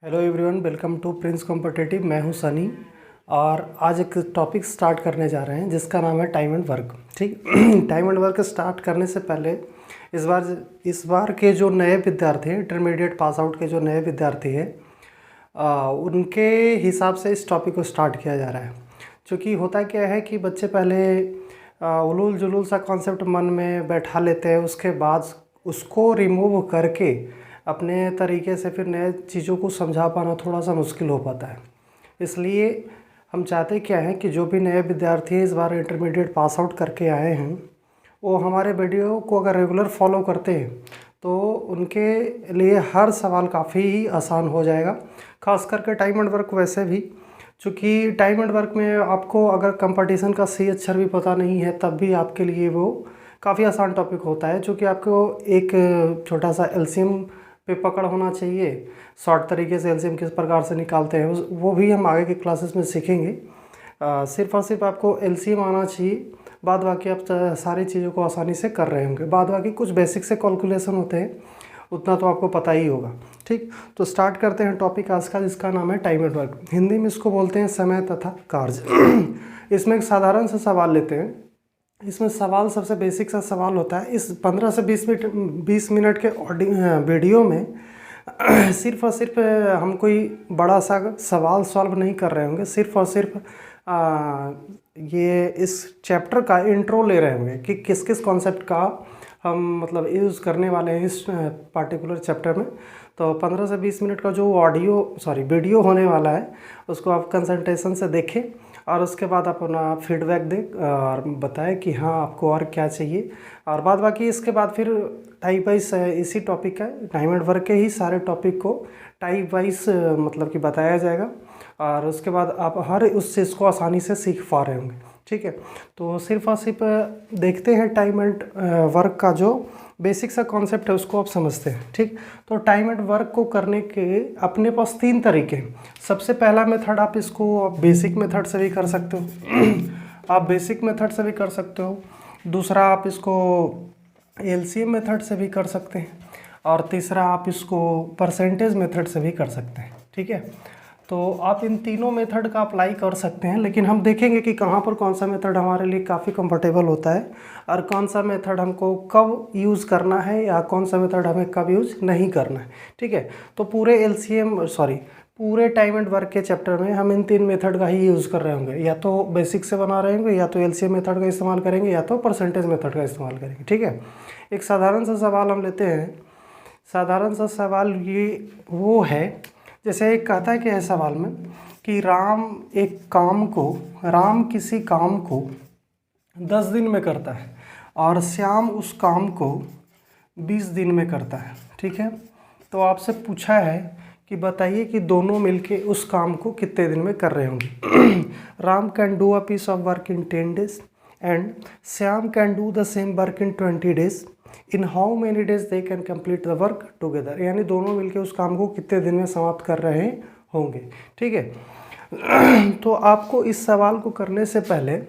Hello everyone, welcome to prince competitive. मैं हूं सनी और आज एक टॉपिक स्टार्ट करने जा रहे हैं जिसका नाम है टाइम एंड वर्क। ठीक टाइम एंड वर्क स्टार्ट करने से पहले इस बार के जो नए विद्यार्थी हैं, इंटरमीडिएट पास आउट के जो नए विद्यार्थी हैं, उनके हिसाब से इस टॉपिक को स्टार्ट किया जा रहा है। क्योंकि होता क्या है कि बच्चे पहले उलूल जुलूल सा कॉन्सेप्ट मन में बैठा लेते हैं, उसके बाद उसको रिमूव करके अपने तरीके से फिर नए चीज़ों को समझा पाना थोड़ा सा मुश्किल हो पाता है। इसलिए हम चाहते क्या हैं कि जो भी नए विद्यार्थी इस बार इंटरमीडिएट पास आउट करके आए हैं, वो हमारे वीडियो को अगर रेगुलर फॉलो करते हैं तो उनके लिए हर सवाल काफ़ी ही आसान हो जाएगा। ख़ास करके टाइम एंड वर्क वैसे भी, चूँकि टाइम एंड वर्क में आपको अगर कंपटीशन का सी अक्षर भी पता नहीं है तब भी आपके लिए वो काफ़ी आसान टॉपिक होता है। चूँकि आपको एक छोटा सा एलसीएम पे पकड़ होना चाहिए, शॉर्ट तरीके से एलसीएम किस प्रकार से निकालते हैं वो भी हम आगे के क्लासेस में सीखेंगे। सिर्फ और सिर्फ आपको एलसीएम आना चाहिए, बाद बाकी आप सारी चीज़ों को आसानी से कर रहे होंगे। बाद बाकी कुछ बेसिक से कैलकुलेशन होते हैं, उतना तो आपको पता ही होगा। ठीक, तो स्टार्ट करते हैं टॉपिक आज का, जिसका नाम है टाइम एंड वर्क। हिंदी में इसको बोलते हैं समय तथा कार्य। इसमें एक साधारण सा सवाल लेते हैं। इसमें सवाल सबसे बेसिक सा सवाल होता है। इस 15 से 20 मिनट के वीडियो में सिर्फ और सिर्फ हम कोई बड़ा सा सवाल सॉल्व नहीं कर रहे होंगे, सिर्फ और सिर्फ ये इस चैप्टर का इंट्रो ले रहे होंगे कि किस किस कॉन्सेप्ट का हम मतलब यूज़ करने वाले हैं इस पार्टिकुलर चैप्टर में। तो 15 से 20 मिनट का जो वीडियो होने वाला है, उसको आप कंसंट्रेशन से देखें और उसके बाद आप अपना फीडबैक दें और बताएं कि हाँ आपको और क्या चाहिए। और बाद बाकी इसके बाद फिर टाइप वाइज इसी टॉपिक का टाइम एंड वर्क के ही सारे टॉपिक को टाइप वाइज मतलब कि बताया जाएगा और उसके बाद आप हर उस चीज़ को आसानी से सीख पा रहे होंगे। ठीक है, तो सिर्फ और सिर्फ देखते हैं टाइम एंड वर्क का जो बेसिक सा कॉन्सेप्ट है उसको आप समझते हैं। ठीक, तो टाइम एंड वर्क को करने के अपने पास 3 तरीके हैं। सबसे पहला मेथड आप इसको बेसिक मेथड से भी कर सकते हो। आप बेसिक मेथड से भी कर सकते हो। दूसरा आप इसको एलसीएम मेथड से भी कर सकते हैं और तीसरा आप इसको परसेंटेज मेथड से भी कर सकते हैं। ठीक है, तो आप इन तीनों मेथड का अप्लाई कर सकते हैं, लेकिन हम देखेंगे कि कहाँ पर कौन सा मेथड हमारे लिए काफ़ी कंफर्टेबल होता है और कौन सा मेथड हमको कब यूज़ करना है या कौन सा मेथड हमें कब यूज़ नहीं करना है। ठीक है, तो पूरे टाइम एंड वर्क के चैप्टर में हम इन 3 मेथड का ही यूज़ कर रहे होंगे। या तो बेसिक से बना रहे होंगे, या तो एलसीएम मेथड का इस्तेमाल करेंगे, या तो परसेंटेज मेथड का इस्तेमाल करेंगे। ठीक है, एक साधारण सा सवाल हम लेते हैं। साधारण सा सवाल ये वो है, जैसे एक कहता है कि है सवाल में कि राम किसी काम को 10 दिन में करता है और श्याम उस काम को 20 दिन में करता है। ठीक है, तो आपसे पूछा है कि बताइए कि दोनों मिलके उस काम को कितने दिन में कर रहे होंगे। Ram can do a piece of work in 10 days and Shyam can do the same work in 20 days। In how many days they can complete the work together. यानी दोनों मिलके उस काम को कितने दिन में समाप्त कर रहे होंगे। ठीक है, तो आपको इस सवाल को करने से पहले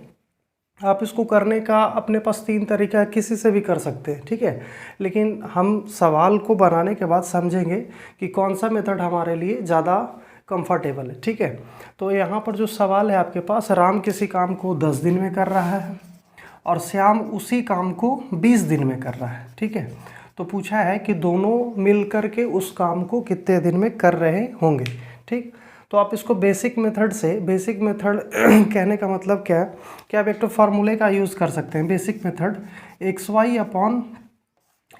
आप इसको करने का अपने पास 3 तरीका है, किसी से भी कर सकते हैं। ठीक है, लेकिन हम सवाल को बनाने के बाद समझेंगे कि कौन सा मेथड हमारे लिए ज़्यादा कंफर्टेबल है। ठीक है, तो यहाँ पर जो सवाल है आपके पास, राम किसी काम को 10 दिन में कर रहा है और श्याम उसी काम को 20 दिन में कर रहा है। ठीक है, तो पूछा है कि दोनों मिल कर के उस काम को कितने दिन में कर रहे होंगे। ठीक, तो आप इसको बेसिक मेथड कहने का मतलब क्या है कि आप एक तो फार्मूले का यूज़ कर सकते हैं। Basic method xy upon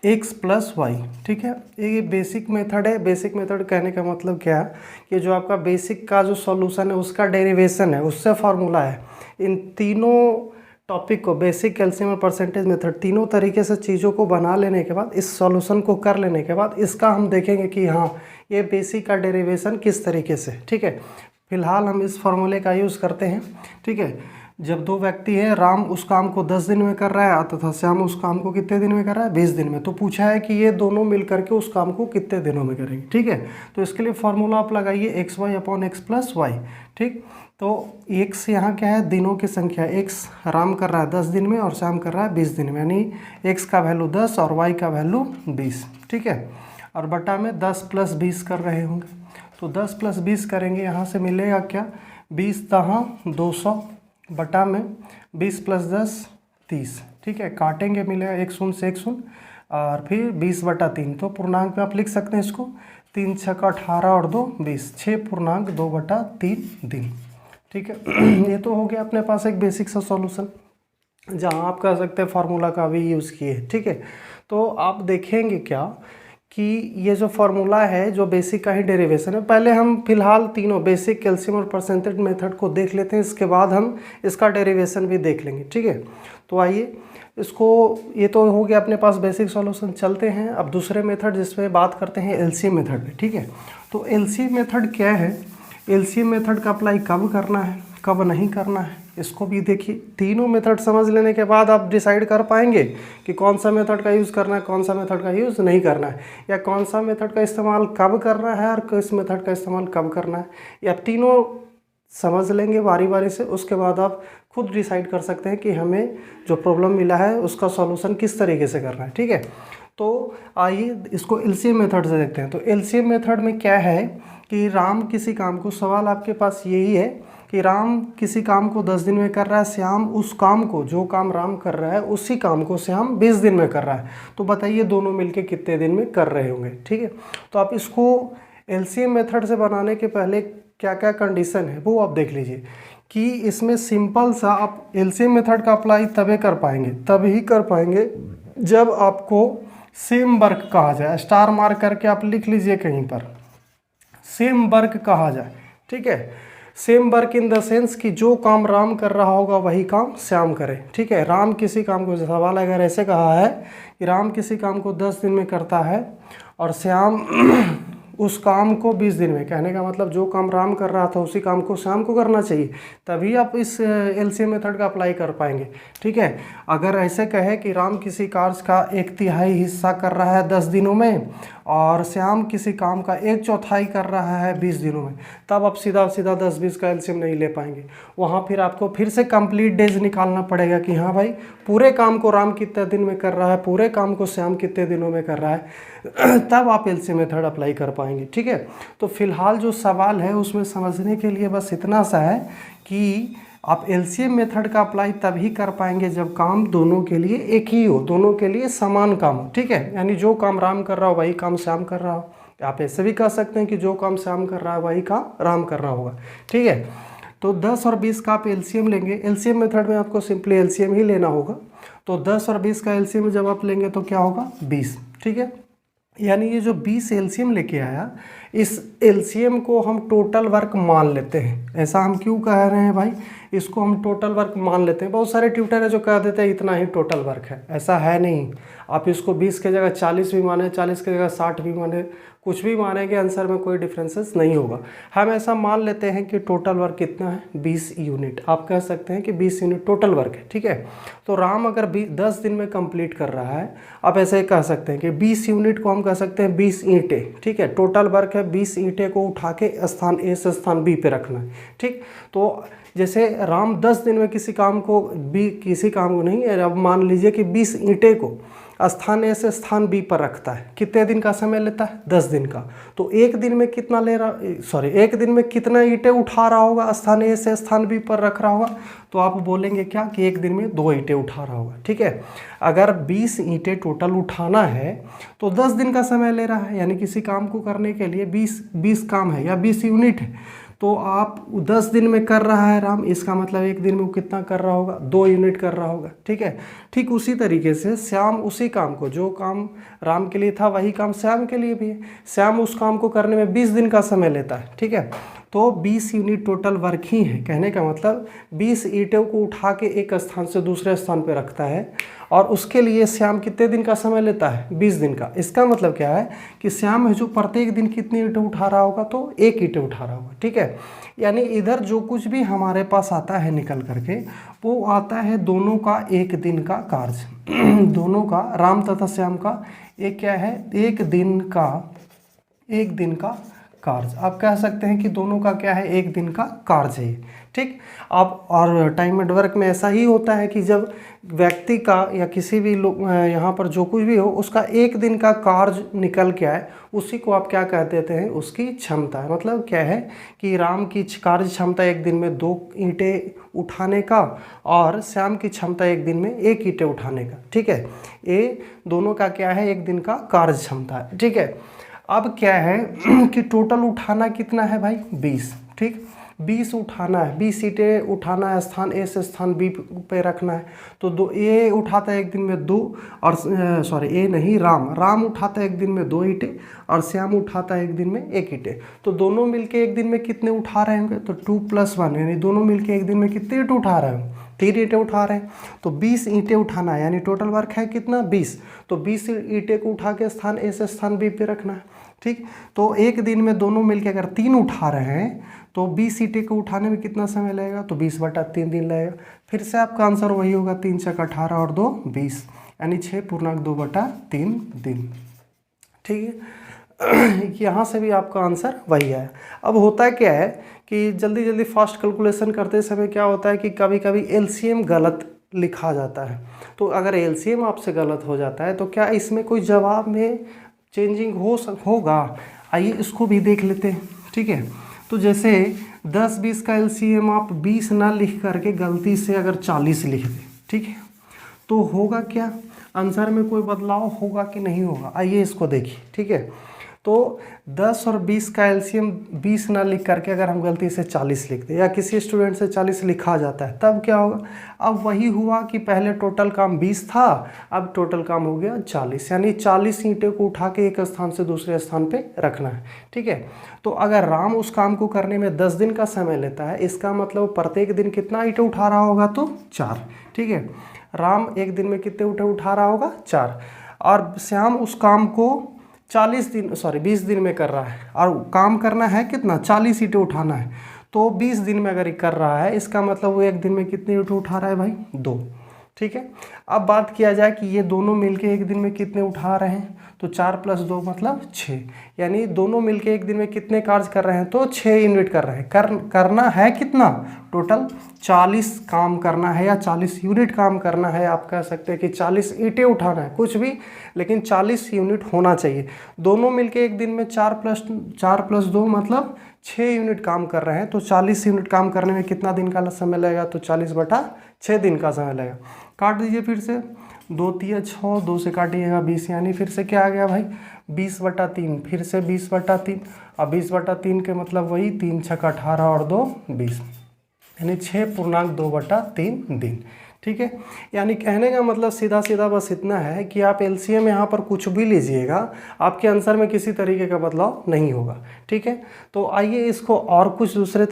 x plus Y. ठीक है, ये बेसिक मेथड है। बेसिक मेथड कहने का मतलब क्या है कि जो आपका बेसिक का जो सॉल्यूशन है उसका डेरिवेशन है, उससे फार्मूला है। इन तीनों टॉपिक को, बेसिक, एलसीएम और परसेंटेज मेथड, तीनों तरीके से चीज़ों को बना लेने के बाद, इस सॉल्यूशन को कर लेने के बाद, इसका हम देखेंगे कि हाँ ये बेसिक का डेरिवेशन किस तरीके से। ठीक है, फिलहाल हम इस फॉर्मूले का यूज़ करते हैं। ठीक है, जब 2 व्यक्ति हैं, राम उस काम को 10 दिन में कर रहा है तथा श्याम उस काम को कितने दिन में कर रहा है, 20 दिन में। तो पूछा है कि ये दोनों मिल करके उस काम को कितने दिनों में करेंगे। ठीक है, तो इसके लिए फार्मूला आप लगाइए xy upon X plus Y. ठीक, तो x यहाँ क्या है, दिनों की संख्या। x राम कर रहा है 10 दिन में और श्याम कर रहा है 20 दिन में, यानी x का वैल्यू 10 और y का वैल्यू 20। ठीक है, और बटा में 10 प्लस 20 कर रहे होंगे। तो 10 + 20 करेंगे, यहाँ से मिलेगा क्या 20 दहा 200 बटा में 20 + 10 30, ठीक है। काटेंगे मिलेगा 1 शून्य से 1 शून्य और फिर 20/3, तो पूर्णांक में आप लिख सकते हैं इसको 3 × 6 = 18 और 2 20, 6.2/3 दिन, ठीक है। ये तो हो गया अपने पास एक बेसिक सा सॉल्यूशन जहाँ आप कह सकते हैं फार्मूला का भी यूज़ किए, ठीक है। तो आप देखेंगे क्या कि ये जो फार्मूला है जो बेसिक का ही डेरिवेशन है, पहले हम फिलहाल तीनों बेसिक, कैल्शियम और परसेंटेज मेथड को देख लेते हैं, इसके बाद हम इसका डेरिवेशन भी देख लेंगे, ठीक है। तो आइए इसको, ये तो हो गया अपने पास बेसिक सॉल्यूशन। चलते हैं अब दूसरे मेथड जिसमें बात करते हैं एलसीएम मेथड पे, ठीक है। तो एलसीएम मेथड क्या है, एलसीएम मेथड का अप्लाई कब करना है कब नहीं करना है, इसको भी देखिए। तीनों मेथड समझ लेने के बाद आप डिसाइड कर पाएंगे कि कौन सा मेथड का यूज़ करना है, कौन सा मेथड का यूज़ नहीं करना है, या कौन सा मेथड का इस्तेमाल कब करना है और किस मेथड का इस्तेमाल कब करना है। या तीनों समझ लेंगे बारी बारी से, उसके बाद आप खुद डिसाइड कर सकते हैं कि हमें जो प्रॉब्लम मिला है उसका सॉल्यूशन किस तरीके से करना है, ठीक है। तो आइए इसको एलसीएम मेथड से देखते हैं। तो एलसीएम मेथड में क्या है कि राम किसी काम को, सवाल आपके पास यही है कि राम किसी काम को 10 दिन में कर रहा है, श्याम उस काम को, जो काम राम कर रहा है उसी काम को श्याम 20 दिन में कर रहा है। तो बताइए दोनों मिलके कितने दिन में कर रहे होंगे, ठीक है। तो आप इसको एलसीएम मेथड से बनाने के पहले क्या क्या कंडीशन है वो आप देख लीजिए कि इसमें सिंपल सा आप एलसीएम मेथड का अप्लाई तभी कर पाएंगे जब आपको सेम वर्क कहा जाए। स्टार मार्क करके आप लिख लीजिए कहीं पर, सेम वर्क कहा जाए, ठीक है। Same work in the sense कि जो काम राम कर रहा होगा वही काम श्याम करे, ठीक है। राम किसी काम को, सवाल अगर ऐसे कहा है कि राम किसी काम को 10 दिन में करता है और श्याम उस काम को 20 दिन में, कहने का मतलब जो काम राम कर रहा था उसी काम को श्याम को करना चाहिए, तभी आप इस एलसीएम मेथड का अप्लाई कर पाएंगे, ठीक है। अगर ऐसे कहे कि राम किसी कार्य का 1/3 हिस्सा कर रहा है 10 दिनों में और श्याम किसी काम का 1/4 कर रहा है 20 दिनों में, तब आप सीधा 10-20 का एलसीएम नहीं ले पाएंगे। वहाँ फिर आपको फिर से कंप्लीट डेज निकालना पड़ेगा कि हाँ भाई पूरे काम को राम कितने दिन में कर रहा है, पूरे काम को श्याम कितने दिनों में कर रहा है, तब आप एलसीएम मेथड अप्लाई कर पाएंगे, ठीक है। तो फिलहाल जो सवाल है उसमें समझने के लिए बस इतना सा है कि आप एलसीएम मेथड का अप्लाई तभी कर पाएंगे जब काम दोनों के लिए एक ही हो, दोनों के लिए समान काम हो, ठीक है। यानी जो काम राम कर रहा हो वही काम श्याम कर रहा हो। आप ऐसे भी कह सकते हैं कि जो काम श्याम कर रहा है वही काम राम कर रहा होगा, ठीक है। तो 10 और 20 का आप एलसीएम लेंगे। एलसीएम मेथड में आपको सिंपली एलसीएम ही लेना होगा। तो 10 और 20 का एलसीएम जब आप लेंगे तो क्या होगा 20, ठीक है। यानी ये जो 20 एलसीएम लेके आया, इस एलसीएम को हम टोटल वर्क मान लेते हैं। ऐसा हम क्यों कह रहे हैं भाई, इसको हम टोटल वर्क मान लेते हैं। बहुत सारे ट्यूटर है जो कह देते हैं इतना ही टोटल वर्क है, ऐसा है नहीं। आप इसको 20 के जगह 40 भी माने, 40 के जगह 60 भी माने, कुछ भी मानेंगे, आंसर में कोई डिफरेंसेस नहीं होगा। हम ऐसा मान लेते हैं कि टोटल वर्क कितना है 20 यूनिट। आप कह सकते हैं कि 20 यूनिट टोटल वर्क है, ठीक है। तो राम अगर 10 दिन में कंप्लीट कर रहा है, आप ऐसे कह सकते हैं कि 20 यूनिट को हम कह सकते हैं 20 ईंटें, ठीक है। टोटल वर्क है 20 ईंटें को उठा के स्थान ए से स्थान बी पे रखना है, ठीक। तो जैसे राम 10 दिन में किसी काम को नहीं, अब मान लीजिए कि 20 ईंटें को स्थान ए से स्थान बी पर रखता है, कितने दिन का समय लेता है 10 दिन का। तो एक दिन में कितना एक दिन में कितना ईंटें उठा रहा होगा, स्थान ए से स्थान बी पर रख रहा होगा, तो आप बोलेंगे क्या कि एक दिन में 2 ईंटें उठा रहा होगा, ठीक है। अगर 20 ईंटें टोटल उठाना है तो 10 दिन का समय ले रहा है, यानी किसी काम को करने के लिए 20 काम है या 20 यूनिट है, तो आप 10 दिन में कर रहा है राम, इसका मतलब एक दिन में वो कितना कर रहा होगा 2 यूनिट कर रहा होगा, ठीक है। ठीक उसी तरीके से श्याम उसी काम को, जो काम राम के लिए था वही काम श्याम के लिए भी है। श्याम उस काम को करने में 20 दिन का समय लेता है, ठीक है। तो 20 यूनिट टोटल वर्क ही है, कहने का मतलब 20 ईंटों को उठा के एक स्थान से दूसरे स्थान पर रखता है, और उसके लिए श्याम कितने दिन का समय लेता है 20 दिन का। इसका मतलब क्या है कि श्याम है जो प्रत्येक दिन कितनी ईंटें उठा रहा होगा, तो 1 ईंटें उठा रहा होगा, ठीक है। यानी इधर जो कुछ भी हमारे पास आता है निकल करके, वो आता है दोनों का 1 दिन का कार्य दोनों का, राम तथा श्याम का एक क्या है 1 दिन का कार्य। आप कह सकते हैं कि दोनों का क्या है, एक दिन का कार्य है, ठीक। अब और टाइम एंड वर्क में ऐसा ही होता है कि जब व्यक्ति का या किसी भी लोग यहाँ पर जो कुछ भी हो उसका एक दिन का कार्य निकल के आए, उसी को आप क्या कह देते हैं, उसकी क्षमता है। मतलब क्या है कि राम की कार्य क्षमता एक दिन में 2 ईंटें उठाने का और श्याम की क्षमता एक दिन में 1 ईंटें उठाने का, ठीक है। ये दोनों का क्या है, एक दिन का कार्य क्षमता है, ठीक है। अब क्या है कि टोटल उठाना कितना है भाई, 20, ठीक। 20 उठाना है, 20 ईंटें उठाना है, स्थान ए से स्थान बी पे रखना है। तो दो ए उठाता है एक दिन में 2, और सॉरी ए नहीं, राम उठाता है एक दिन में 2 ईंटें और श्याम उठाता है एक दिन में 1 ईंटें। तो दोनों मिलके एक दिन में कितने उठा रहे होंगे, तो 2 + 1 यानी दोनों मिलके एक दिन में कितने ईंटें उठा रहे हैं, 3 ईंटें उठा रहे हैं। तो 20 ईंटें उठाना है, यानी टोटल वर्क है कितना, 20। तो 20 ईंटें को उठा के स्थान ए से स्थान बी पे रखना है, ठीक। तो एक दिन में दोनों मिलके अगर 3 उठा रहे हैं तो 20 ईंटें को उठाने में कितना समय लगेगा, तो 20/3 दिन लगेगा। फिर से आपका आंसर वही होगा, 3 × 18 और 2 20, यानी 6.2/3 दिन, ठीक है। यहाँ से भी आपका आंसर वही है। अब होता क्या है कि जल्दी जल्दी फास्ट कैलकुलेशन करते समय क्या होता है कि कभी कभी एलसीएम गलत लिखा जाता है। तो अगर एलसीएम आपसे गलत हो जाता है तो क्या इसमें कोई जवाब में चेंजिंग होगा, आइए इसको भी देख लेते हैं, ठीक है। तो जैसे 10-20 का एलसीएम आप 20 ना लिख करके गलती से अगर 40 लिख दें, ठीक है, तो होगा क्या, आंसर में कोई बदलाव होगा कि नहीं होगा, आइए इसको देखिए, ठीक है। तो 10 और 20 का एलसीएम 20 ना लिख करके अगर हम गलती से 40 लिख दें या किसी स्टूडेंट से 40 लिखा जाता है, तब क्या होगा, अब वही हुआ कि पहले टोटल काम 20 था, अब टोटल काम हो गया 40, यानी 40 ईंटें को उठा के एक स्थान से दूसरे स्थान पे रखना है, ठीक है। तो अगर राम उस काम को करने में 10 दिन का समय लेता है, इसका मतलब प्रत्येक दिन कितना ईंटें उठा रहा होगा, तो 4, ठीक है। राम एक दिन में कितने ईंटें उठा रहा होगा, 4, और श्याम उस काम को 20 दिन में कर रहा है, और काम करना है कितना, 40 ईंटें उठाना है। तो 20 दिन में अगर ये कर रहा है, इसका मतलब वो एक दिन में कितने ईंटें उठा रहा है भाई, 2, ठीक है। अब बात किया जाए कि ये दोनों मिलके एक दिन में कितने उठा रहे हैं, तो 4 + 2 मतलब 6, यानी दोनों मिलके एक दिन में कितने कार्य कर रहे हैं, तो 6 यूनिट कर रहे हैं। करना है कितना, टोटल 40 काम करना है या 40 यूनिट काम करना है। आप कह सकते हैं कि 40 ईंटें उठाना है, कुछ भी, लेकिन 40 यूनिट होना चाहिए। दोनों मिलके एक दिन में 4 + 2 मतलब 6 यूनिट काम कर रहे हैं। तो 40 यूनिट काम करने में कितना दिन का समय लगेगा, तो 40/6 दिन का समय लगेगा। काट दीजिए फिर से, 2 × 3 = 6, 2 से काटिएगा 20, यानी फिर से क्या आ गया भाई, 20/3, फिर से 20/3, और 20/3 के मतलब वही 3 × 6 = 18 और 2 20, यानी 6.2/3 दिन, ठीक है। यानी कहने का मतलब सीधा सीधा बस इतना है कि आप एलसीएम यहाँ पर कुछ भी लीजिएगा, आपके आंसर में किसी तरीके का बदलाव नहीं होगा, ठीक है। तो आइए इसको और कुछ दूसरे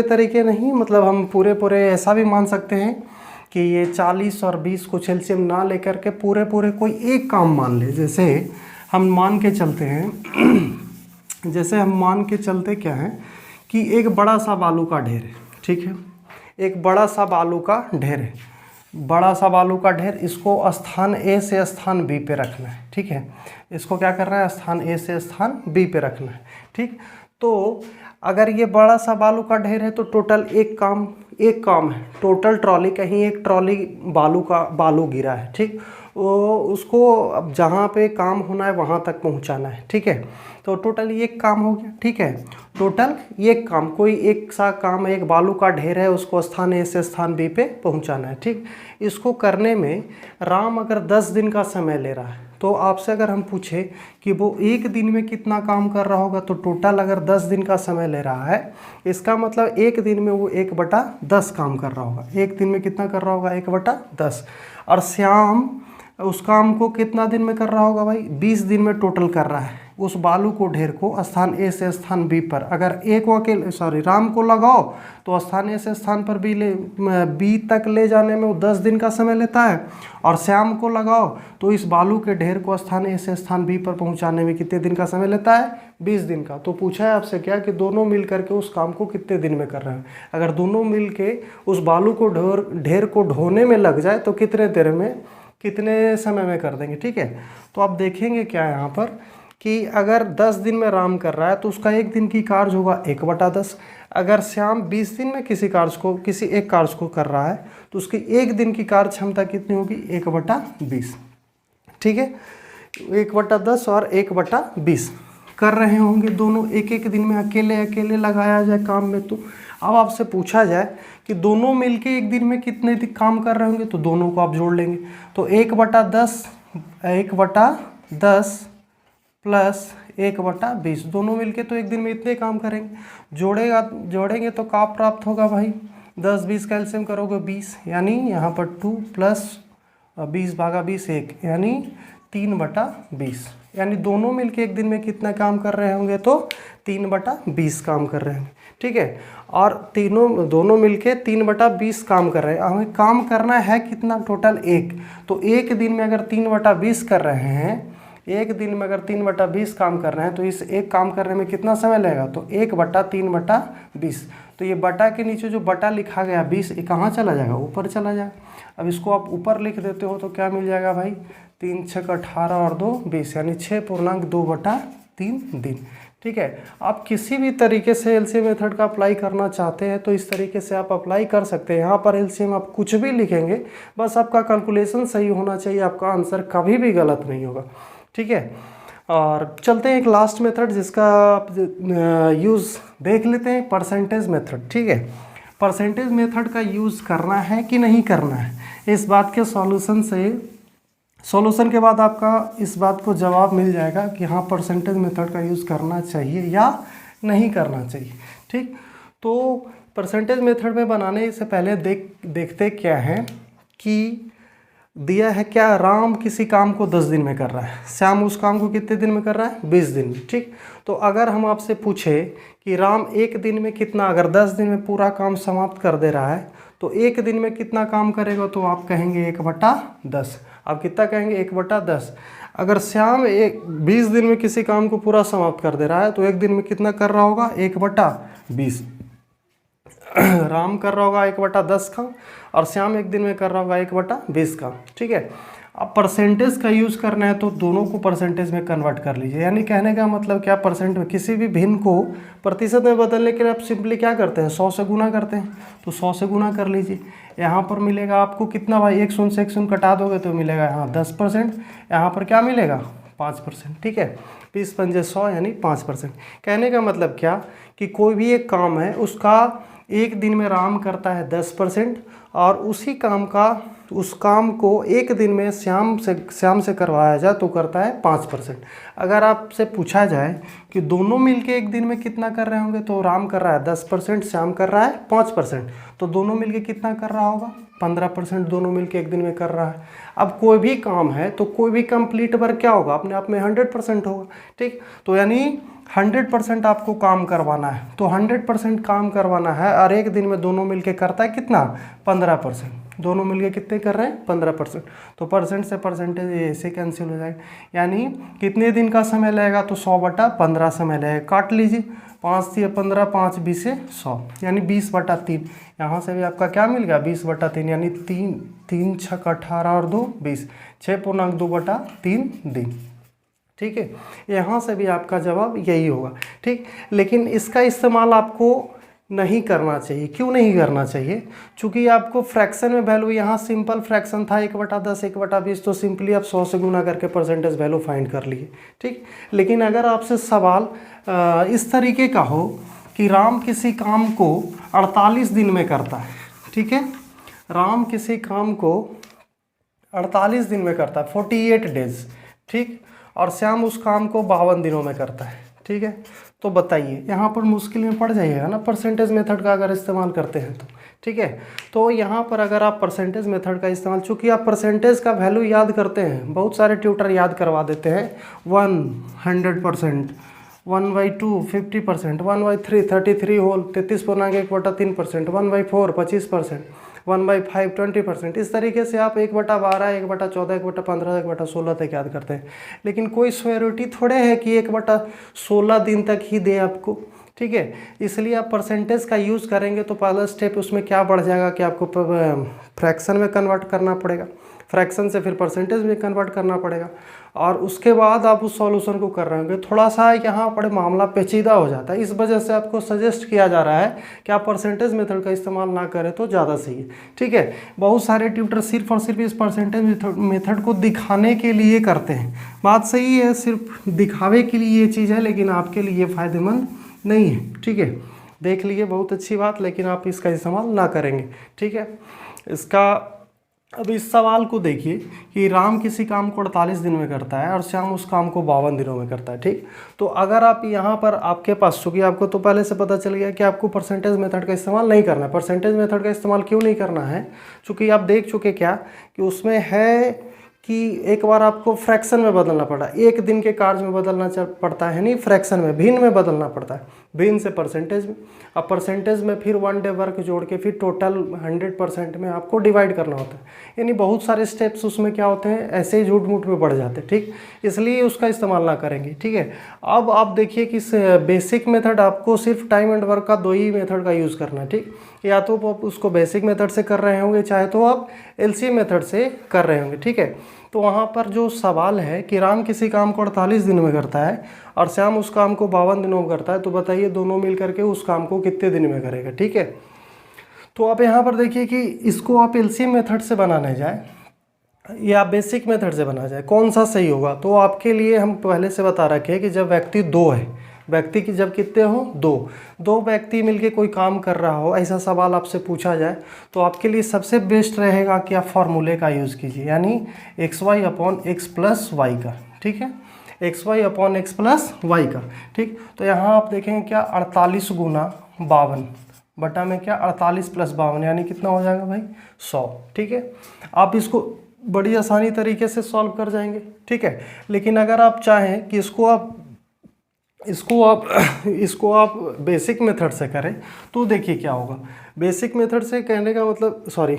तरीके नहीं, मतलब हम पूरे ऐसा भी मान सकते हैं कि ये 40 और 20 कुछ एलसीएम ना लेकर के पूरे कोई एक काम मान ले। जैसे हम मान के चलते हैं क्या है कि एक बड़ा सा बालू का ढेर है, ठीक है। एक बड़ा सा बालू का ढेर है, इसको स्थान ए से स्थान बी पे रखना है, ठीक है। इसको क्या करना है, स्थान ए से स्थान बी पे रखना है, ठीक। तो अगर ये बड़ा सा बालू का ढेर है तो टोटल एक काम है, टोटल ट्रॉली, कहीं एक ट्रॉली बालू गिरा है, ठीक। वो उसको अब जहाँ पे काम होना है वहाँ तक पहुँचाना है, ठीक है। तो टोटल ये काम हो गया, ठीक है। टोटल ये काम, कोई एक सा काम है, एक बालू का ढेर है, उसको स्थान ए से स्थान बी पे पहुँचाना है, ठीक। इसको करने में राम अगर 10 दिन का समय ले रहा है, तो आपसे अगर हम पूछे कि वो एक दिन में कितना काम कर रहा होगा, तो टोटल अगर 10 दिन का समय ले रहा है, इसका मतलब एक दिन में वो 1/10 काम कर रहा होगा। एक दिन में कितना कर रहा होगा, 1/10। और श्याम उस काम को कितना दिन में कर रहा होगा भाई, 20 दिन में टोटल कर रहा है। उस बालू को ढेर को स्थान ए से स्थान बी पर अगर राम को लगाओ तो स्थान ए से स्थान पर बी तक ले जाने में वो 10 दिन का समय लेता है, और श्याम को लगाओ तो इस बालू के ढेर को स्थान ए से स्थान बी पर पहुंचाने में कितने दिन का समय लेता है, 20 दिन का। तो पूछा है आपसे क्या कि दोनों मिल करके उस काम को कितने दिन में कर रहे हैं। अगर दोनों मिल के उस बालू को ढेर को ढोने में लग जाए तो कितने समय में कर देंगे, ठीक है। तो आप देखेंगे क्या यहाँ पर कि अगर 10 दिन में राम कर रहा है तो उसका एक दिन की कार्य होगा 1/10। अगर श्याम 20 दिन में किसी एक कार्य को कर रहा है तो उसकी एक दिन की कार्य क्षमता कितनी होगी? 1/20। ठीक है, 1/10 और 1/20 कर रहे होंगे दोनों एक एक दिन में, अकेले अकेले लगाया जाए काम में। तो अब आपसे पूछा जाए कि दोनों मिलके एक दिन में कितने काम कर रहे होंगे, तो दोनों को आप जोड़ लेंगे। तो 1/10 प्लस 1/20 दोनों मिलके तो एक दिन में इतने काम करेंगे। जोड़ेंगे तो क्या प्राप्त होगा भाई? 10-20 का एलसीएम करोगे 20, यानी यहाँ पर 2 प्लस 20/20 1, यानी 3/20। यानी दोनों मिलके एक दिन में कितना काम कर रहे होंगे? तो 3/20 काम कर रहे होंगे। ठीक है, और दोनों मिलके 3/20 काम कर रहे हैं। हमें काम करना है कितना? टोटल 1। तो एक दिन में अगर 3/20 कर रहे हैं, एक दिन में अगर 3/20 काम कर रहे हैं तो इस एक काम करने में कितना समय लगेगा? तो 1/3/20। तो ये बटा के नीचे जो बटा लिखा गया 20, ये कहाँ चला जाएगा? ऊपर चला जाएगा। अब इसको आप ऊपर लिख देते हो तो क्या मिल जाएगा भाई? 3 6 18 और 2 20, यानी 6.2/3 दिन। ठीक है, आप किसी भी तरीके से एलसीएम मेथड का अप्लाई करना चाहते हैं तो इस तरीके से आप अप्लाई कर सकते हैं। यहाँ पर एलसीएम आप कुछ भी लिखेंगे, बस आपका कैलकुलेशन सही होना चाहिए, आपका आंसर कभी भी गलत नहीं होगा। ठीक है, और चलते हैं एक लास्ट मेथड जिसका आप यूज़ देख लेते हैं, परसेंटेज मेथड। ठीक है, परसेंटेज मेथड का यूज़ करना है कि नहीं करना है, इस बात के सॉल्यूशन के बाद आपका इस बात को जवाब मिल जाएगा कि हाँ परसेंटेज मेथड का यूज़ करना चाहिए या नहीं करना चाहिए। ठीक, तो परसेंटेज मेथड में बनाने से पहले देखते क्या है कि दिया है क्या? राम किसी काम को 10 दिन में कर रहा है, श्याम उस काम को कितने दिन में कर रहा है? 20 दिन में। ठीक, तो अगर हम आपसे पूछे कि राम एक दिन में कितना, अगर 10 दिन में पूरा काम समाप्त कर दे रहा है तो एक दिन में कितना काम करेगा? तो आप कहेंगे 1/10। आप कितना कहेंगे? 1/10। अगर श्याम 20 दिन में किसी काम को पूरा समाप्त कर दे रहा है तो एक दिन में कितना कर रहा होगा? 1/20। राम कर रहा होगा 1/10 का और श्याम एक दिन में कर रहा होगा 1/20 का। ठीक है, अब परसेंटेज का यूज़ करना है तो दोनों को परसेंटेज में कन्वर्ट कर लीजिए। यानी कहने का मतलब क्या? परसेंट में किसी भी भिन्न को प्रतिशत में बदलने के लिए आप सिंपली क्या करते हैं? 100 से गुना करते हैं। तो 100 से गुना कर लीजिए। यहाँ पर मिलेगा आपको कितना भाई? 1 शून्य से 1 शून्य कटा दोगे तो मिलेगा यहाँ 10%, यहाँ पर क्या मिलेगा? 5%। ठीक है, 20 पंजे 100 यानी 5%। कहने का मतलब क्या कि कोई भी एक काम है उसका एक दिन में राम करता है 10% और उस काम को एक दिन में श्याम से करवाया जाए तो करता है 5%। अगर आपसे पूछा जाए कि दोनों मिलके एक दिन में कितना कर रहे होंगे तो राम कर रहा है 10%, श्याम कर रहा है 5%, तो दोनों मिलके कितना कर रहा होगा? 15% दोनों मिलके एक दिन में कर रहा है। अब कोई भी काम है तो कोई भी कंप्लीट वर्क क्या होगा? अपने आप में 100% होगा। ठीक, तो यानी 100% आपको काम करवाना है, तो 100% काम करवाना है और एक दिन में दोनों मिलके करता है कितना? 15%। दोनों मिलके कितने कर रहे हैं? 15%। तो परसेंट से परसेंटेज ऐसे कैंसिल हो जाएगा। यानी कितने दिन का समय लगेगा? तो 100/15 समय लगेगा। काट लीजिए, 5 से 15, 5 20 से 100, यानी 20/3। यहाँ से भी आपका क्या मिल गया? 20/3, यानी 3 6 18 और 2 20, 6.2/3 दिन। ठीक है, यहाँ से भी आपका जवाब यही होगा। ठीक, लेकिन इसका इस्तेमाल आपको नहीं करना चाहिए। क्यों नहीं करना चाहिए? चूँकि आपको फ्रैक्शन में वैल्यू, यहाँ सिंपल फ्रैक्शन था 1/10 1/20, तो सिंपली आप 100 से गुना करके परसेंटेज वैल्यू फाइंड कर लिए। ठीक, लेकिन अगर आपसे सवाल इस तरीके का हो कि राम किसी काम को 48 दिन में करता है। ठीक है, राम किसी काम को 48 दिन में करता है, 48 डेज। ठीक, और श्याम उस काम को 52 दिनों में करता है। ठीक है, तो बताइए, यहाँ पर मुश्किल में पड़ जाइएगा ना परसेंटेज मेथड का अगर इस्तेमाल करते हैं तो। ठीक है, तो यहाँ पर अगर आप परसेंटेज मेथड का इस्तेमाल, चूँकि आप परसेंटेज का वैल्यू याद करते हैं, बहुत सारे ट्यूटर याद करवा देते हैं 100%, 1/2 50%, 1/3 33 होल 33.1/3%, 1/4 25%, 1/5 20%। इस तरीके से आप 1/12 1/14 1/15 1/16 तक याद करते हैं। लेकिन कोई श्योरिटी थोड़े है कि 1/16 दिन तक ही दे आपको। ठीक है, इसलिए आप परसेंटेज का यूज़ करेंगे तो पहला स्टेप उसमें क्या बढ़ जाएगा कि आपको फ्रैक्शन में कन्वर्ट करना पड़ेगा। फ्रैक्शन से फिर परसेंटेज में कन्वर्ट करना पड़ेगा, और उसके बाद आप उस सॉल्यूशन को कर रहे होंगे। थोड़ा सा यहाँ पर मामला पेचीदा हो जाता है, इस वजह से आपको सजेस्ट किया जा रहा है कि आप परसेंटेज मेथड का इस्तेमाल ना करें तो ज़्यादा सही है, ठीक है। बहुत सारे ट्यूटर सिर्फ और सिर्फ इस परसेंटेज मेथड को दिखाने के लिए करते हैं। बात सही है, सिर्फ दिखावे के लिए ये चीज़ है, लेकिन आपके लिए फ़ायदेमंद नहीं है, ठीक है। देख लिए, बहुत अच्छी बात, लेकिन आप इसका इस्तेमाल ना करेंगे, ठीक है। इसका अब इस सवाल को देखिए कि राम किसी काम को 48 दिन में करता है और श्याम उस काम को 52 दिनों में करता है, ठीक। तो अगर आप यहाँ पर आपके पास, चूँकि आपको तो पहले से पता चल गया कि आपको परसेंटेज मेथड का इस्तेमाल नहीं करना है। परसेंटेज मेथड का इस्तेमाल क्यों नहीं करना है? चूँकि आप देख चुके क्या कि उसमें है कि एक बार आपको फ्रैक्शन में बदलना पड़ा, एक दिन के कार्य में बदलना पड़ता है, नहीं फ्रैक्शन में, भिन्न में बदलना पड़ता है, भिन्न से परसेंटेज में। अब परसेंटेज में फिर 1 डे वर्क जोड़ के फिर टोटल 100% में आपको डिवाइड करना होता है। यानी बहुत सारे स्टेप्स उसमें क्या होते हैं, ऐसे ही झूठ मूठ में बढ़ जाते हैं, ठीक। इसलिए उसका इस्तेमाल ना करेंगे, ठीक है। अब आप देखिए कि बेसिक मेथड आपको सिर्फ टाइम एंड वर्क का 2 ही मेथड का यूज़ करना है, ठीक। या तो आप उसको बेसिक मेथड से कर रहे होंगे, चाहे तो आप एलसीएम मेथड से कर रहे होंगे, ठीक है। तो वहाँ पर जो सवाल है कि राम किसी काम को 48 दिन में करता है और श्याम उस काम को 52 दिनों में करता है, तो बताइए दोनों मिल करके उस काम को कितने दिन में करेगा, ठीक है। तो आप यहाँ पर देखिए कि इसको आप एलसीएम मेथड से बनाने जाए या बेसिक मेथड से बना जाए, कौन सा सही होगा? तो आपके लिए हम पहले से बता रखे हैं कि जब व्यक्ति 2 है, व्यक्ति की जब कितने हो, 2 व्यक्ति मिलके कोई काम कर रहा हो, ऐसा सवाल आपसे पूछा जाए, तो आपके लिए सबसे बेस्ट रहेगा कि आप फार्मूले का यूज़ कीजिए, यानी xy upon x plus Y का, ठीक है, xy upon x plus Y का, ठीक। तो यहाँ आप देखेंगे क्या 48 गुना 52 बटा में क्या 48 प्लस 52 यानी कितना हो जाएगा भाई 100, ठीक है। आप इसको बड़ी आसानी तरीके से सॉल्व कर जाएंगे, ठीक है। लेकिन अगर आप चाहें कि इसको आप बेसिक मेथड से करें, तो देखिए क्या होगा। बेसिक मेथड से कहने का मतलब, सॉरी,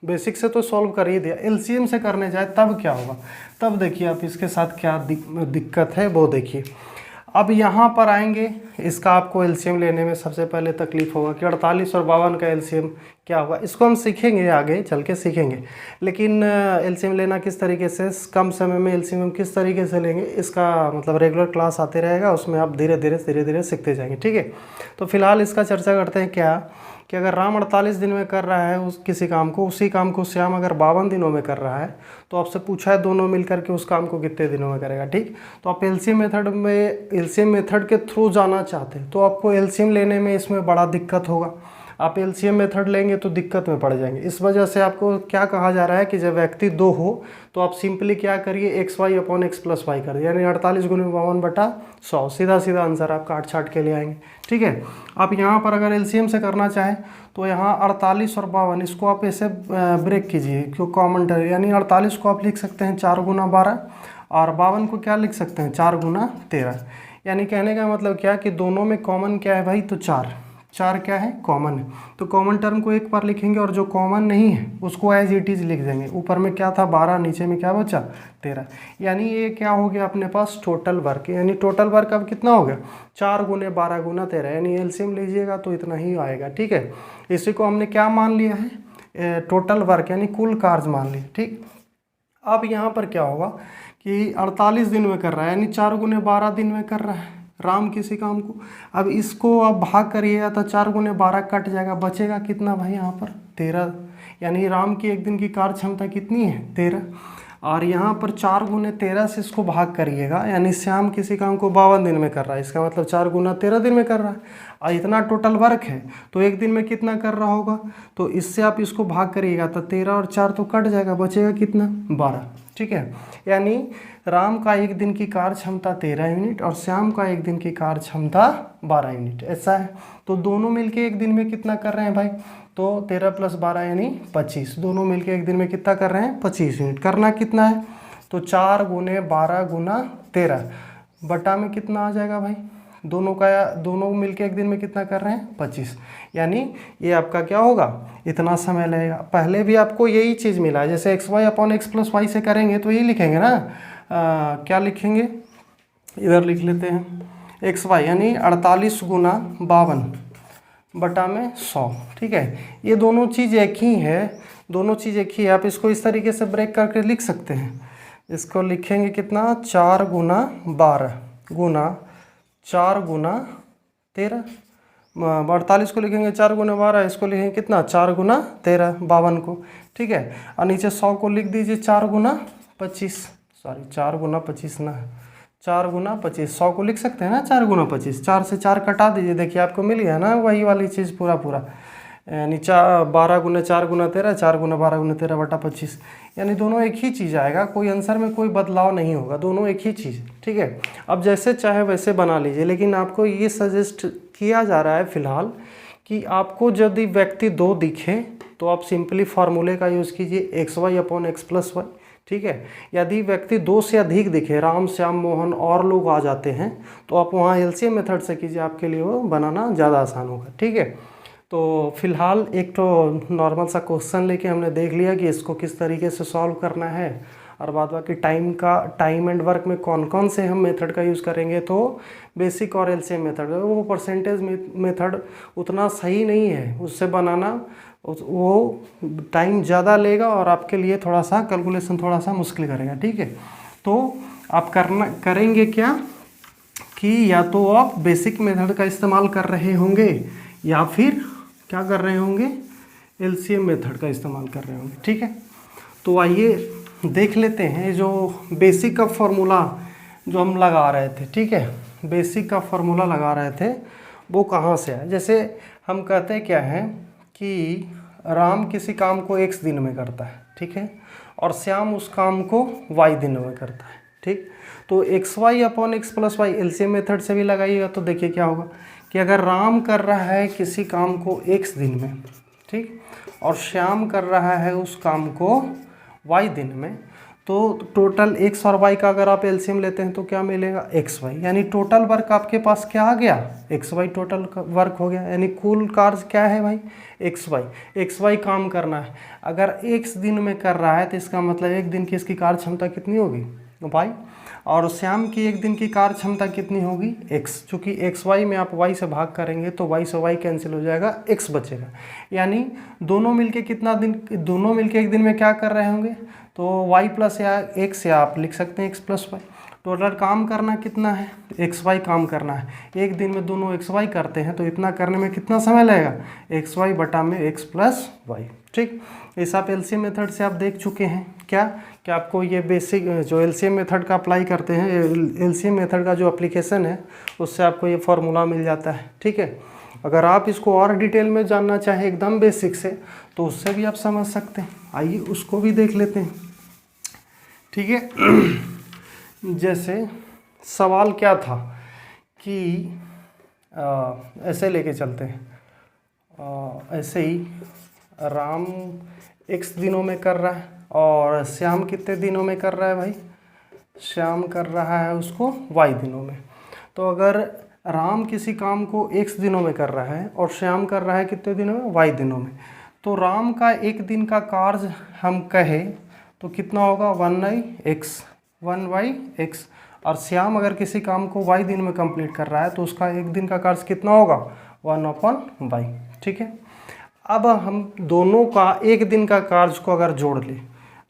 बेसिक से तो सॉल्व कर ही दिया, एलसीएम से करने जाए तब क्या होगा, तब देखिए आप इसके साथ क्या दिक्कत है वो देखिए। अब यहाँ पर आएंगे, इसका आपको एलसीएम लेने में सबसे पहले तकलीफ होगा कि 48 और 52 का एलसीएम क्या होगा। इसको हम सीखेंगे, आगे चल के सीखेंगे, लेकिन एलसीएम लेना किस तरीके से, कम समय में एलसीएम हम किस तरीके से लेंगे, इसका मतलब रेगुलर क्लास आते रहेगा, उसमें आप धीरे धीरे सीखते जाएंगे, ठीक है। तो फिलहाल इसका चर्चा करते हैं क्या कि अगर राम 48 दिन में कर रहा है किसी काम को, उसी काम को श्याम अगर 52 दिनों में कर रहा है, तो आपसे पूछा है दोनों मिलकर के उस काम को कितने दिनों में करेगा, ठीक। तो आप एलसीएम मेथड के थ्रू जाना चाहते हैं, तो आपको एलसीएम लेने में इसमें बड़ा दिक्कत होगा। आप एलसीएम मेथड लेंगे तो दिक्कत में पड़ जाएंगे। इस वजह से आपको क्या कहा जा रहा है कि जब व्यक्ति 2 हो तो आप सिंपली क्या करिए, xy upon x plus Y कर दिए, यानी 48 गुने 52 बटा 100, सीधा सीधा आंसर आप काट छाट के ले आएंगे, ठीक है। आप यहाँ पर अगर एलसीएम से करना चाहें तो यहाँ 48 और 52 इसको आप ऐसे ब्रेक कीजिए, क्यों कॉमन टर्म, यानी 48 को आप लिख सकते हैं 4 गुना 12 और 52 को क्या लिख सकते हैं 4 गुना 13। यानी कहने का मतलब क्या कि दोनों में कॉमन क्या है भाई, तो 4 क्या है, कॉमन है। तो कॉमन टर्म को एक बार लिखेंगे और जो कॉमन नहीं है उसको एज इट इज़ लिख देंगे। ऊपर में क्या था 12, नीचे में क्या बचा 13। यानी ये क्या हो गया अपने पास टोटल वर्क, यानी टोटल वर्क अब कितना हो गया 4 गुने 12 गुना 13, यानी एलसीएम लीजिएगा तो इतना ही आएगा, ठीक है। इसी को हमने क्या मान लिया है, टोटल वर्क यानी कुल कार्य मान लिया, ठीक। अब यहाँ पर क्या होगा कि 48 दिन में कर रहा है, यानी 4 गुने 12 दिन में कर रहा है राम किसी काम को। अब इसको आप भाग करिएगा तो 4 गुने 12 कट जाएगा, बचेगा कितना भाई यहाँ पर 13, यानी राम की एक दिन की कार्य क्षमता कितनी है 13। और यहाँ पर 4 गुने 13 से इसको भाग करिएगा, यानी श्याम किसी काम को 52 दिन में कर रहा है, इसका मतलब 4 गुना 13 दिन में कर रहा है। और इतना टोटल वर्क है तो एक दिन में कितना कर रहा होगा, तो इससे आप इसको भाग करिएगा तो 13 और 4 तो कट जाएगा, बचेगा कितना 12, ठीक है। यानी राम का एक दिन की कार्य क्षमता 13 यूनिट और श्याम का एक दिन की कार्य क्षमता 12 यूनिट, ऐसा है। तो दोनों मिलके एक दिन में कितना कर रहे हैं भाई, तो 13 प्लस 12 यानी 25, दोनों मिलके एक दिन में कितना कर रहे हैं 25 यूनिट। करना कितना है, तो 4 गुने 12 गुना 13 बटा में कितना आ जाएगा भाई, दोनों मिलके एक दिन में कितना कर रहे हैं 25, यानी ये आपका क्या होगा इतना समय लगेगा। पहले भी आपको यही चीज़ मिला है, जैसे xy upon x plus Y से करेंगे तो यही लिखेंगे ना, क्या लिखेंगे, इधर लिख लेते हैं xy यानी 48 गुना 52 बटा में 100, ठीक है। ये दोनों चीज़ एक ही है, दोनों चीज़ एक ही है। आप इसको इस तरीके से ब्रेक करके लिख सकते हैं। इसको लिखेंगे कितना, 4 गुना 12 गुना 4 गुना 13, 48 को लिखेंगे 4 गुना 12, इसको लिखेंगे कितना, 4 गुना 13, 52 को, ठीक है। और नीचे 100 को लिख दीजिए 4 गुना 25, सॉरी 4 गुना 25 ना, 4 गुना 25, 100 को लिख सकते हैं ना 4 गुना 25, 4 से 4 कटा दीजिए, देखिए आपको मिल गया ना वही वाली चीज़ पूरा पूरा, यानी 12 गुना 4 गुना 13, 4 गुना 12 गुना 13 बटा 25, यानी दोनों एक ही चीज़ आएगा, कोई आंसर में कोई बदलाव नहीं होगा, दोनों एक ही चीज़, ठीक है। अब जैसे चाहे वैसे बना लीजिए, लेकिन आपको ये सजेस्ट किया जा रहा है फिलहाल कि आपको यदि व्यक्ति 2 दिखे तो आप सिंपली फार्मूले का यूज़ कीजिए, X Y upon X plus Y, ठीक है। यदि व्यक्ति 2 से अधिक दिखे, राम श्याम मोहन और लोग आ जाते हैं, तो आप वहाँ एलसीएम मेथड से कीजिए, आपके लिए वो बनाना ज़्यादा आसान होगा, ठीक है। तो फिलहाल एक तो नॉर्मल सा क्वेश्चन लेके हमने देख लिया कि इसको किस तरीके से सॉल्व करना है, और बाद बाकी टाइम एंड वर्क में कौन कौन से हम मेथड का यूज़ करेंगे। तो बेसिक और एलसीएम मेथड, वो परसेंटेज मेथड उतना सही नहीं है, उससे बनाना वो टाइम ज़्यादा लेगा और आपके लिए थोड़ा सा कैलकुलेशन थोड़ा सा मुश्किल करेगा, ठीक है। तो आप करेंगे क्या कि या तो आप बेसिक मेथड का इस्तेमाल कर रहे होंगे या फिर क्या कर रहे होंगे, एलसीएम मेथड का इस्तेमाल कर रहे होंगे, ठीक है। तो आइए देख लेते हैं जो बेसिक का फॉर्मूला जो हम लगा रहे थे, ठीक है, बेसिक का फॉर्मूला लगा रहे थे वो कहाँ से है। जैसे हम कहते क्या हैं कि राम किसी काम को x दिन में करता है, ठीक है, और श्याम उस काम को y दिन में करता है, ठीक। तो X Y upon X plus Y LCM method से भी लगाइएगा तो देखिए क्या होगा कि अगर राम कर रहा है किसी काम को x दिन में, ठीक, और श्याम कर रहा है उस काम को y दिन में, तो टोटल x और y का अगर आप एलसीएम लेते हैं तो क्या मिलेगा, एक्स वाई, यानी टोटल वर्क आपके पास क्या आ गया, एक्स वाई टोटल वर्क हो गया, यानी कुल कार्य क्या है भाई, एक्स वाई काम करना है। अगर x दिन में कर रहा है तो इसका मतलब एक दिन की इसकी कार्य क्षमता कितनी होगी, y, और श्याम की एक दिन की कार्य क्षमता कितनी होगी, x, चूँकि एक्स वाई में आप y से भाग करेंगे तो y से y कैंसिल हो जाएगा, x बचेगा, यानी दोनों मिलके कितना दिन, दोनों मिलके एक दिन में क्या कर रहे होंगे, तो y प्लस या x, या आप लिख सकते हैं x प्लस वाई। टोटल काम करना कितना है, एक्स वाई काम करना है, एक दिन में दोनों एक्स वाई करते हैं तो इतना करने में कितना समय लगेगा, एक्स वाई बटा में एक्स प्लस वाई, ठीक। इस आप एलसीएम मेथड से आप देख चुके हैं क्या कि आपको ये बेसिक जो एलसीएम मेथड का अप्लाई करते हैं, एलसीएम मेथड का जो एप्लीकेशन है उससे आपको ये फार्मूला मिल जाता है, ठीक है। अगर आप इसको और डिटेल में जानना चाहें एकदम बेसिक से तो उससे भी आप समझ सकते हैं, आइए उसको भी देख लेते हैं, ठीक है। जैसे सवाल क्या था कि ऐसे लेके चलते हैं, ऐसे ही राम x दिनों में कर रहा है और श्याम कितने दिनों में कर रहा है भाई, श्याम कर रहा है उसको y दिनों में। तो अगर राम किसी काम को x दिनों में कर रहा है और श्याम कर रहा है कितने दिनों में, y दिनों में, तो राम का एक दिन का कार्य हम कहें तो कितना होगा, 1/x, और श्याम अगर किसी काम को y दिन में कंप्लीट कर रहा है तो उसका एक दिन का कार्य कितना होगा, 1/y, ठीक है। अब हम दोनों का एक दिन का कार्य को अगर जोड़ लें,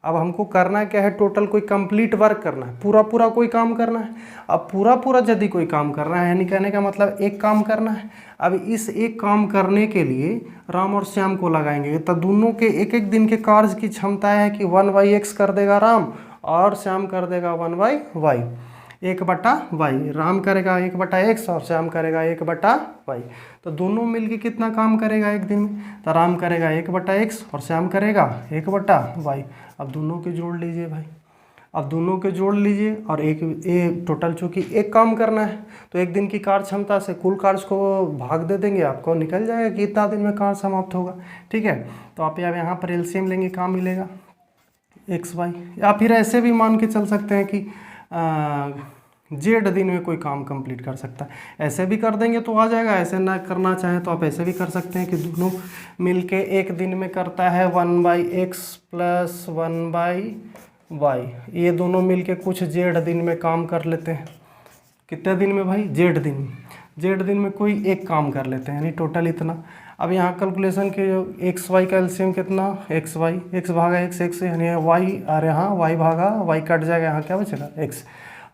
अब हमको करना क्या है, टोटल कोई कंप्लीट वर्क करना है, पूरा पूरा कोई काम करना है। अब पूरा पूरा यदि कोई काम करना है, यानी कहने का मतलब एक काम करना है। अब इस एक काम करने के लिए राम और श्याम को लगाएंगे तो दोनों के एक एक दिन के कार्य की क्षमता है कि 1/x कर देगा राम और श्याम कर देगा 1/y, 1/y, राम करेगा 1/x और श्याम करेगा 1/y। तो दोनों मिलके कितना काम करेगा एक दिन में, तो राम करेगा 1/x और श्याम करेगा 1/y। अब दोनों के जोड़ लीजिए भाई, अब दोनों के जोड़ लीजिए और एक टोटल चूँकि एक काम करना है तो एक दिन की कार्य क्षमता से कुल कार्य को भाग दे देंगे, आपको निकल जाएगा कि इतना दिन में कार्य समाप्त होगा, ठीक है। तो आप यहाँ पर एलसीएम लेंगे, काम मिलेगा xy, या फिर ऐसे भी मान के चल सकते हैं कि जेड दिन में कोई काम कंप्लीट कर सकता है, ऐसे भी कर देंगे तो आ जाएगा। ऐसे ना करना चाहें तो आप ऐसे भी कर सकते हैं कि दोनों मिलके एक दिन में करता है 1/x प्लस 1/y, ये दोनों मिलके कुछ जेड दिन में काम कर लेते हैं। कितने दिन में भाई, जेड दिन में। जेड दिन में कोई एक काम कर लेते हैं, यानी टोटल इतना। अब यहाँ कैलकुलेशन के जो एक्स वाई का एलसीएम कितना, एक्स वाई, एक्स भागा एक्स एक्स, यानी वाई, अरे हाँ वाई भागा वाई कट जाएगा, यहाँ क्या बचेगा एक्स।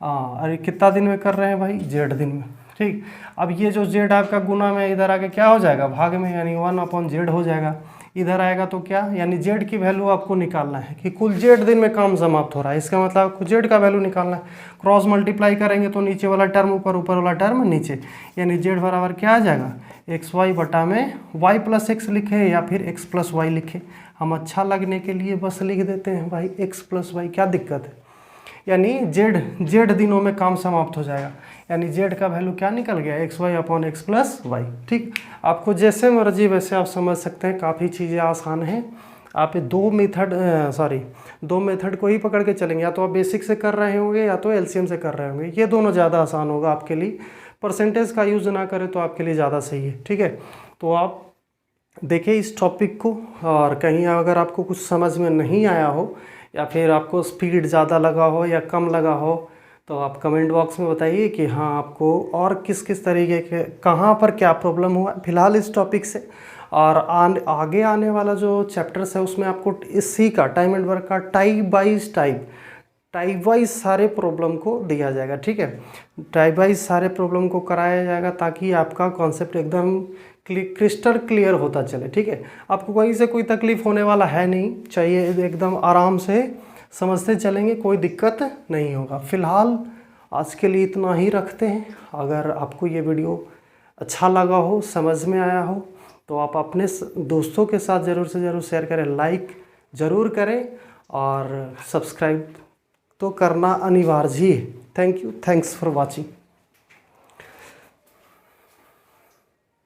अरे कितना दिन में कर रहे हैं भाई, जेड दिन में, ठीक। अब ये जो जेड आपका गुना में इधर आके क्या हो जाएगा, भाग में, यानी 1/जेड हो जाएगा। इधर आएगा तो क्या, यानी जेड की वैल्यू आपको निकालना है कि कुल जेड दिन में काम समाप्त हो रहा है, इसका मतलब आपको जेड का वैल्यू निकालना है। क्रॉस मल्टीप्लाई करेंगे तो नीचे वाला टर्म ऊपर, ऊपर वाला टर्म नीचे, यानी जेड बराबर क्या आ जाएगा, एक्स वाई बटा में वाई प्लस एक्स लिखे या फिर एक्स प्लस वाई लिखे। हम अच्छा लगने के लिए बस लिख देते हैं भाई एक्स प्लस वाई, क्या दिक्कत है। यानी जेड दिनों में काम समाप्त हो जाएगा, यानी जेड का वैल्यू क्या निकल गया, X Y upon X plus Y, ठीक। आपको जैसे मर्जी वैसे आप समझ सकते हैं, काफ़ी चीज़ें आसान हैं। आप दो मेथड को ही पकड़ के चलेंगे, या तो आप बेसिक से कर रहे होंगे या तो एलसीएम से कर रहे होंगे, ये दोनों ज़्यादा आसान होगा आपके लिए। परसेंटेज का यूज़ ना करें तो आपके लिए ज़्यादा सही है, ठीक है। तो आप देखिए इस टॉपिक को, और कहीं अगर आपको कुछ समझ में नहीं आया हो या फिर आपको स्पीड ज़्यादा लगा हो या कम लगा हो, तो आप कमेंट बॉक्स में बताइए कि हाँ आपको और किस किस तरीके के कहाँ पर क्या प्रॉब्लम हुआ फिलहाल इस टॉपिक से। और आगे आने वाला जो चैप्टर्स है उसमें आपको इसी का टाइम एंड वर्क का टाइप वाइज सारे प्रॉब्लम को दिया जाएगा, ठीक है। टाइप वाइज सारे प्रॉब्लम को कराया जाएगा ताकि आपका कॉन्सेप्ट एकदम क्रिस्टल क्लियर होता चले, ठीक है। आपको कहीं से कोई तकलीफ होने वाला है नहीं, चाहिए एकदम आराम से समझते चलेंगे, कोई दिक्कत नहीं होगा। फिलहाल आज के लिए इतना ही रखते हैं। अगर आपको ये वीडियो अच्छा लगा हो, समझ में आया हो, तो आप अपने दोस्तों के साथ ज़रूर से ज़रूर शेयर करें, लाइक ज़रूर करें और सब्सक्राइब तो करना अनिवार्य ही है। Thank you, thanks for watching.